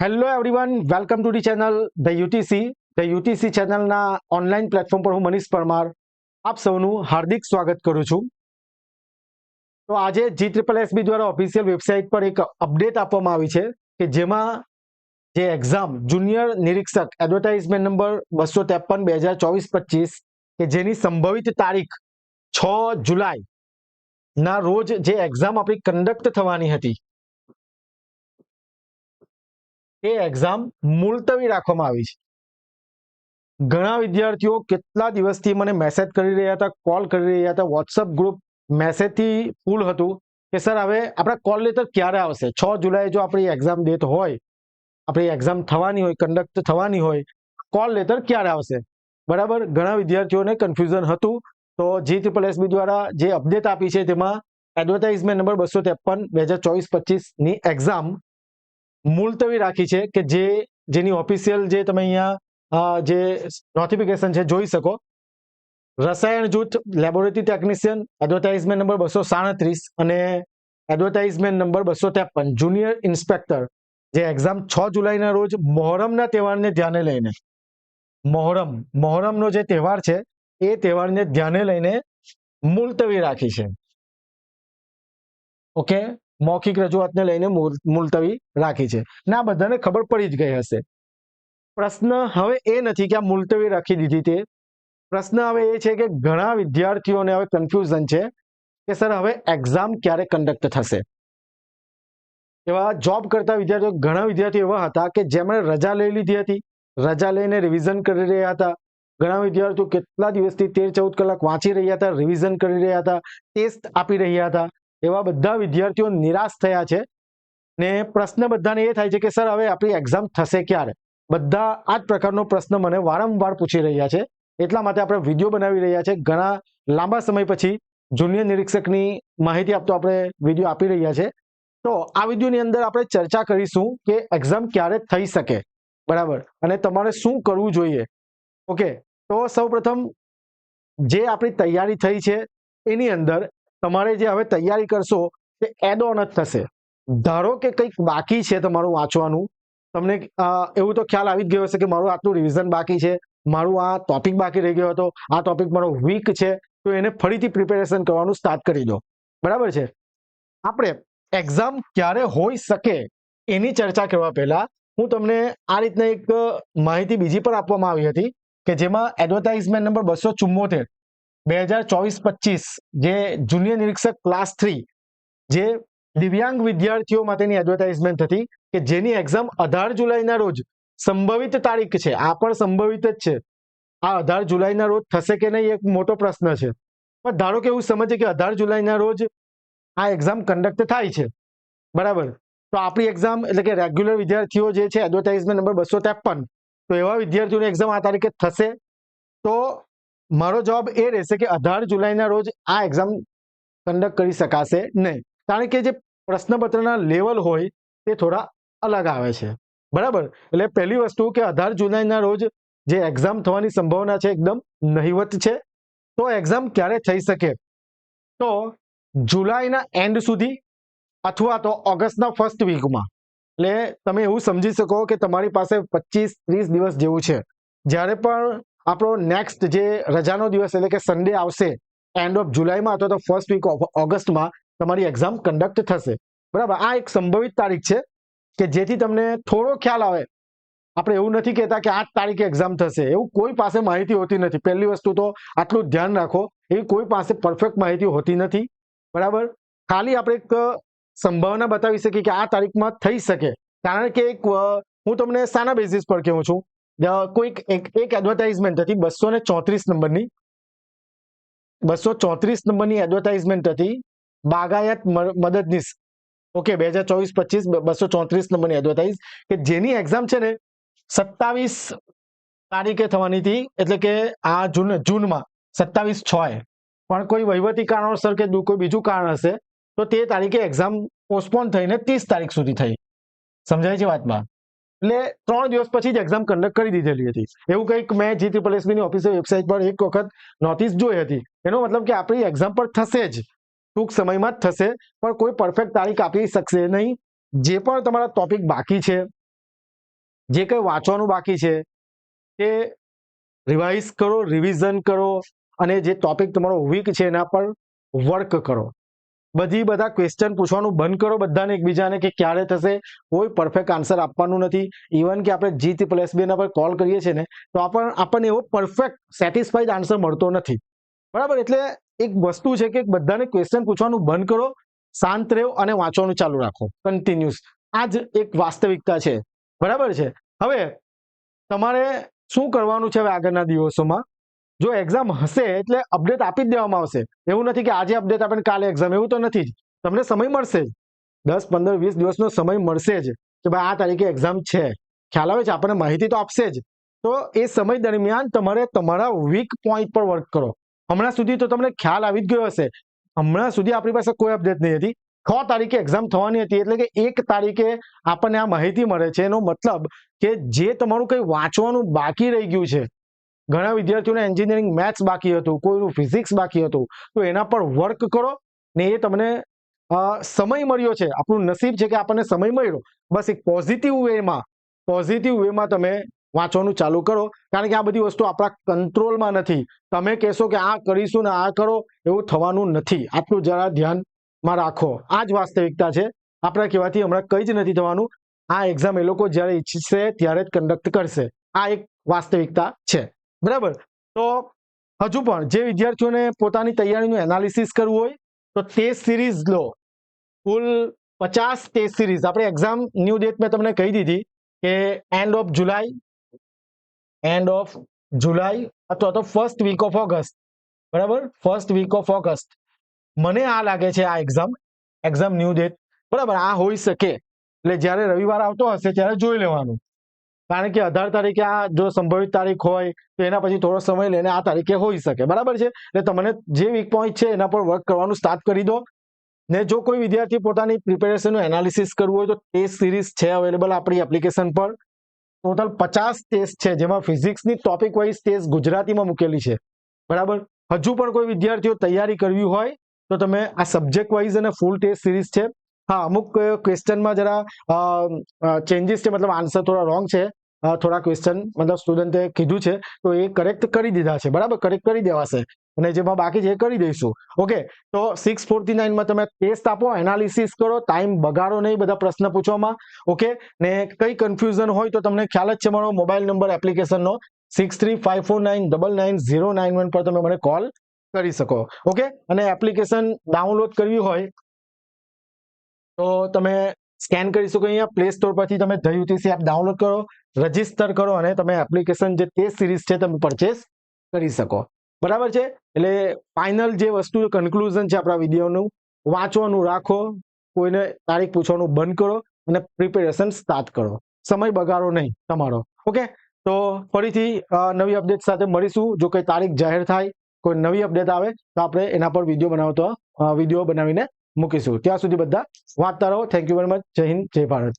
Hello everyone, welcome to the channel the UTC ચેનલના online platform પર હું મનીષ પરમાર આપ સૌનું હાર્દિક સ્વાગત કરું છું. તો આજે GSSB દ્વારા ઓફિશિયલ વેબસાઇટ પર એક અપડેટ આપવામાં આવી છે કે જેમાં જે એક્ઝામ જુનિયર નિરીક્ષક એડવર્ટાઇઝમેન્ટ નંબર 253 2024-25 કે જેની સંભવિત તારીખ 6 જુલાઈ ના રોજ જે એક્ઝામ આપણી કન્ડક્ટ થવાની હતી એ એક્ઝામ મુલતવી રાખવામાં આવી છે. ઘણા વિદ્યાર્થીઓ કેટલા દિવસથી મને મેસેજ કરી રહ્યા હતા, કોલ કરી રહ્યા હતા, વોટ્સઅપ ગ્રુપ મેસેજથી ફૂલ હતું કે સર હવે આપણા કોલ લેટર ક્યારે આવશે. 6 જુલાઈ જો આપણી એક્ઝામ ડેટ હોય, આપણી એક્ઝામ થવાની હોય, કન્ડક્ટ થવાની હોય, કોલ લેટર ક્યારે આવશે. બરાબર, ઘણા વિદ્યાર્થીઓને કન્ફ્યુઝન હતું. તો GSSB દ્વારા જે અપડેટ આપી છે તેમાં એડવર્ટાઇઝમેન્ટ નંબર 253 2024-25 ની એક્ઝામ મુલતવી રાખી છે કે જેની ઓફિશિયલ જે તમે અહીંયા જે નોટિફિકેશન છે જોઈ શકો. રસાયણ જૂથ લેબોરેટરી ટેકનિશિયન એડવર્ટાઇઝમેન્ટ નંબર 237 અને એડવર્ટાઇઝમેન્ટ નંબર 253 જુનિયર ઇન્સ્પેક્ટર જે એક્ઝામ 6 જુલાઈના રોજ મોહરમના તહેવારને ધ્યાને લઈને, મોહરમનો જે તહેવાર છે એ તહેવારને ધ્યાને લઈને મુલતવી રાખી છે. ઓકે, મૌખિક રજૂઆતને લઈને મુલતવી રાખી છે ને આ બધાને ખબર પડી જ ગઈ હશે. પ્રશ્ન હવે એ નથી કે આ મુલતવી રાખી દીધી તે પ્રશ્ન હવે એ છે કે ઘણા વિદ્યાર્થીઓને હવે કન્ફ્યુઝન છે કે સર હવે એક્ઝામ ક્યારે કન્ડક્ટ થશે. એવા જોબ કરતા વિદ્યાર્થીઓ, ઘણા વિદ્યાર્થીઓ એવા હતા કે જેમણે રજા લઈ લીધી હતી, રજા લઈને રિવિઝન કરી રહ્યા હતા. ઘણા વિદ્યાર્થીઓ કેટલા દિવસથી 13-14 કલાક વાંચી રહ્યા હતા, રિવિઝન કરી રહ્યા હતા, ટેસ્ટ આપી રહ્યા હતા. એવા બધા વિદ્યાર્થીઓ નિરાશ થયા છે ને પ્રશ્ન બધાને એ થાય છે કે સર હવે આપણી એક્ઝામ થશે ક્યારે. બધા આ જ પ્રકારનો પ્રશ્ન મને વારંવાર પૂછી રહ્યા છે. એટલા માટે આપણે વિડીયો બનાવી રહ્યા છે. ઘણા લાંબા સમય પછી જુનિયર નિરીક્ષકની માહિતી આપતો આપણે વિડીયો આપી રહ્યા છે. તો આ વિડીયોની અંદર આપણે ચર્ચા કરીશું કે એક્ઝામ ક્યારે થઈ શકે, બરાબર, અને તમારે શું કરવું જોઈએ. ઓકે, તો સૌપ્રથમ જે આપણી તૈયારી થઈ છે એની અંદર તમારે જે હવે તૈયારી કરશો તે એડ ઓન જ થશે. ધારો કે કંઈક બાકી છે તમારું વાંચવાનું, તમને એવું તો ખ્યાલ આવી જ ગયો હશે કે મારું આટલું રિવિઝન બાકી છે, મારું આ ટોપિક બાકી રહી ગયો હતો, આ ટોપિક મારો વીક છે, તો એને ફરીથી પ્રિપેરેશન કરવાનું સ્ટાર્ટ કરી દો. બરાબર છે. આપણે એક્ઝામ ક્યારે હોઈ શકે એની ચર્ચા કરવા પહેલા હું તમને આ રીતના એક માહિતી બીજી પર આપવામાં આવી હતી કે જેમાં એડવર્ટાઇઝમેન્ટ નંબર 274 2024-25 જે જુનિયર નિરીક્ષક ક્લાસ 3 જે દિવ્યાંગ વિદ્યાર્થીઓ માટેની એડવર્ટાઇઝમેન્ટ હતી કે જેની એક્ઝામ 18 જુલાઈના રોજ સંભવિત તારીખ છે. આ પણ સંભવિત જ છે. આ 18 જુલાઈના રોજ થશે કે નહીં એક મોટો પ્રશ્ન છે. પણ ધારો કે એવું સમજીએ કે 18 જુલાઈના રોજ આ એક્ઝામ કન્ડક્ટ થાય છે, બરાબર, તો આપણી એક્ઝામ એટલે કે રેગ્યુલર વિદ્યાર્થીઓ જે છે એડવર્ટાઇઝમેન્ટ નંબર 253, તો એવા વિદ્યાર્થીઓની એક્ઝામ આ તારીખે થશે. તો મારો જવાબ એ રહેશે કે 18 જુલાઈના રોજ આ એક્ઝામ કન્ડક્ટ કરી શકાશે નહીં, કારણ કે જે પ્રશ્નપત્રના લેવલ હોય તે થોડા અલગ આવે છે. બરાબર, એટલે પહેલી વસ્તુ કે 18 જુલાઈના રોજ જે એક્ઝામ થવાની સંભાવના છે એકદમ નહિવત છે. તો એક્ઝામ ક્યારે થઈ શકે? તો જુલાઈના એન્ડ સુધી અથવા તો ઓગસ્ટના ફર્સ્ટ વીકમાં. એટલે તમે એવું સમજી શકો કે તમારી પાસે 25-30 દિવસ જેવું છે. જ્યારે પણ આપણો નેક્સ્ટ જે રજાનો દિવસ એટલે કે સન્ડે આવશે એન્ડ ઓફ જુલાઈમાં અથવા તો ફર્સ્ટ વીક ઓફ ઓગસ્ટમાં તમારી એક્ઝામ કન્ડક્ટ થશે. બરાબર, આ એક સંભવિત તારીખ છે કે જેથી તમને થોડો ખ્યાલ આવે. આપણે એવું નથી કહેતા કે 8 તારીખે એક્ઝામ થશે, એવું કોઈ પાસે માહિતી હોતી નથી. પહેલી વસ્તુ તો આટલું ધ્યાન રાખો, એવી કોઈ પાસે પરફેક્ટ માહિતી હોતી નથી. બરાબર, ખાલી આપણે એક સંભાવના બતાવી શકીએ કે આ તારીખમાં થઈ શકે, કારણ કે હું તમને શાના બેઝિસ પર કહું છું. કોઈક એક એડવર્ટાઇઝમેન્ટ હતી 234 નંબરની એડવર્ટાઇઝમેન્ટ હતી, બાગાયત મદદનીશ. ઓકે, 2024-25 234 નંબરની એડવર્ટાઇઝ કે જેની એક્ઝામ છે ને 27 તારીખે થવાની હતી, એટલે કે આ જૂનમાં 27/6, પણ કોઈ વહીવટી કારણોસર કે કોઈ બીજું કારણ હશે તો તે તારીખે એક્ઝામ પોસ્ટપોન થઈને 30 તારીખ સુધી થઈ. સમજાય છે વાતમાં? એટલે 3 દિવસ પછી જ એક્ઝામ કન્ડક્ટ કરી દીધેલી હતી. એવું કંઈક મેં GSSB ની ઓફિશિયલ વેબસાઇટ પર એક વખત નોટિસ જોઈ હતી. એનો મતલબ કે આપણી એક્ઝામ પર થશે જ, ટૂંક સમયમાં જ થશે, પણ કોઈ પરફેક્ટ તારીખ આપી શકશે નહીં. જે પણ તમારા ટોપિક બાકી છે, જે કંઈ વાંચવાનું બાકી છે તે રિવાઇઝ કરો, રિવિઝન કરો અને જે ટોપિક તમારો વીક છે એના પર વર્ક કરો. બધા ક્વેશ્ચન પૂછવાનું બંધ કરો બધાને એકબીજાને કે ક્યારે થશે. કોઈ પરફેક્ટ આન્સર આપવાનું નથી. ઇવન કે આપણે G+B ના પર કોલ કરીએ છીએ ને તો આપણને એવો પરફેક્ટ સેટિસ્ફાઈડ આન્સર મળતો નથી. બરાબર, એટલે એક વસ્તુ છે કે બધાને ક્વેશ્ચન પૂછવાનું બંધ કરો, શાંત રહો અને વાંચવાનું ચાલુ રાખો કન્ટિન્યુઅસ. આ જ એક વાસ્તવિકતા છે. બરાબર છે. હવે તમારે શું કરવાનું છે હવે આગળના દિવસોમાં? જો એક્ઝામ હશે એટલે અપડેટ આપી જ દેવામાં આવશે. એવું નથી કે આજે અપડેટ આપે કાલે એક્ઝામ, એવું તો નથી જ. તમને સમય મળશે જ, 10, 15, 20 દિવસનો સમય મળશે જ કે ભાઈ આ તારીખે એક્ઝામ છે. ખ્યાલ આવે છે? આપણને માહિતી તો આપશે જ. તો એ સમય દરમિયાન તમારે તમારા વીક પોઈન્ટ પર વર્ક કરો. હમણાં સુધી તો તમને ખ્યાલ આવી જ ગયો હશે. હમણાં સુધી આપણી પાસે કોઈ અપડેટ નહીં હતી. 6 તારીખે એક્ઝામ થવાની હતી એટલે કે 1 તારીખે આપણને આ માહિતી મળે છે. એનો મતલબ કે જે તમારું કંઈ વાંચવાનું બાકી રહી ગયું છે, ઘણા વિદ્યાર્થીઓને એન્જિનિયરિંગ મેથ્સ બાકી હતું, કોઈનું ફિઝિક્સ બાકી હતું, તો એના પર વર્ક કરો ને એ તમને સમય મળ્યો છે, આપણું નસીબ છે કે આપણને સમય મળ્યો. બસ એક પોઝિટિવ વેમાં તમે વાંચવાનું ચાલુ કરો, કારણ કે આ બધી વસ્તુ આપણા કંટ્રોલમાં નથી. તમે કહેશો કે આ કરીશું ને આ કરો, એવું થવાનું નથી. આટલું જરા ધ્યાનમાં રાખો. આ જ વાસ્તવિકતા છે. આપણા કહેવાથી હમણાં કંઈ જ નથી થવાનું. આ એક્ઝામ એ લોકો જ્યારે ઈચ્છશે ત્યારે જ કન્ડક્ટ કરશે. આ એક વાસ્તવિકતા છે. બરાબર. તો હજુ પણ જે વિદ્યાર્થીઓને પોતાની તૈયારીનું એનાલિસિસ કરવું હોય તો ટેસ્ટ સિરીઝ લો. કુલ 50 ટેસ્ટ સિરીઝ. આપણે એક્ઝામ ન્યૂ ડેટ મેં તમને કહી દીધી કે એન્ડ ઓફ જુલાઈ અથવા તો ફર્સ્ટ વીક ઓફ ઓગસ્ટ. બરાબર, ફર્સ્ટ વીક ઓફ ઓગસ્ટ મને આ લાગે છે આ એક્ઝામ ન્યૂ ડેટ. બરાબર, આ હોઈ શકે. એટલે જ્યારે રવિવાર આવતો હશે ત્યારે જોઈ લેવાનું. કારણ કે 18 તારીખે આ જો સંભવિત તારીખ હોય તો એના પછી થોડો સમય લઈને આ તારીખે હોઈ શકે. બરાબર છે. એટલે તમને જે વીક પોઈન્ટ છે એના પર વર્ક કરવાનું સ્ટાર્ટ કરી દો. ને જો કોઈ વિદ્યાર્થી પોતાની પ્રિપેરેશનનું એનાલિસિસ કરવું હોય તો ટેસ્ટ સિરીઝ છે અવેલેબલ આપણી એપ્લિકેશન પર. ટોટલ 50 ટેસ્ટ છે, જેમાં ફિઝિક્સની ટોપિક વાઇઝ ટેસ્ટ ગુજરાતીમાં મૂકેલી છે. બરાબર. હજુ પણ કોઈ વિદ્યાર્થીઓ તૈયારી કરવી હોય તો તમે આ સબ્જેક્ટ વાઇઝ અને ફૂલ ટેસ્ટ સિરીઝ છે. હા, અમુક ક્વેશ્ચનમાં જરા ચેન્જીસ છે, મતલબ આન્સર થોડા રોંગ છે. થોડા ક્વેશ્ચન મતલબ સ્ટુડન્ટે કીધું છે તો એ કરેક્ટ કરી દીધા છે. બરાબર, કરેક્ટ કરી દેવાશે અને જેમાં બાકી છે એ કરી દઈશું. ઓકે, તો 649માં તમે ટેસ્ટ આપો, એનાલિસિસ કરો, ટાઈમ બગાડો નહીં બધા પ્રશ્ન પૂછવામાં. ઓકે, ને કઈ કન્ફ્યુઝન હોય તો તમને ખ્યાલ જ છે મારો મોબાઈલ નંબર એપ્લિકેશનનો 6354990991 પર તમે મને કોલ કરી શકો. ઓકે, અને એપ્લિકેશન ડાઉનલોડ કરવી હોય તો તમે સ્કેન કરી શકો. અહીંયા પ્લે સ્ટોર પરથી તમે The UTC એપ ડાઉનલોડ કરો, રજીસ્ટર કરો અને તમે એપ્લિકેશન જે ટેસ્ટ સિરીઝ છે તમે પરચેસ કરી શકો. બરાબર છે. એટલે ફાઇનલ જે વસ્તુ કન્ક્લુઝન છે આપણા વિડીયોનું, વાંચવાનું રાખો, કોઈને તારીખ પૂછવાનું બંધ કરો અને પ્રિપેરેશન સ્ટાર્ટ કરો. સમય બગાડો નહીં તમારો. ઓકે, તો ફરીથી નવી અપડેટ સાથે મળીશું. જો કોઈ તારીખ જાહેર થાય, કોઈ નવી અપડેટ આવે તો આપણે એના પર વિડીયો બનાવીને મૂકીશું. ત્યાં સુધી બધા વાંચતા રહો. Thank you very much. જય હિન્દ, જય ભારત.